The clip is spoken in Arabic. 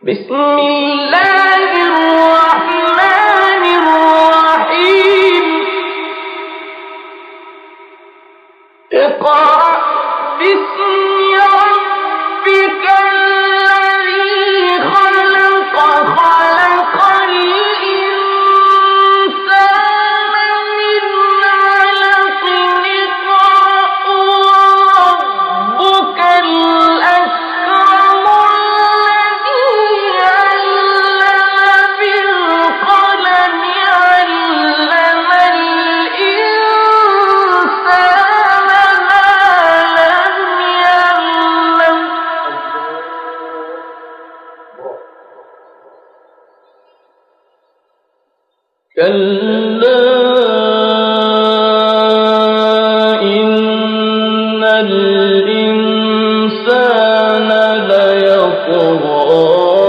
بسم الله الرحمن الرحيم اقرأ باسم ربك الذي خلق خلق الإنسان من علق اقرأ وربك الأكرم الذي علم بالقلم علم الإنسان ما لم يعلم كلا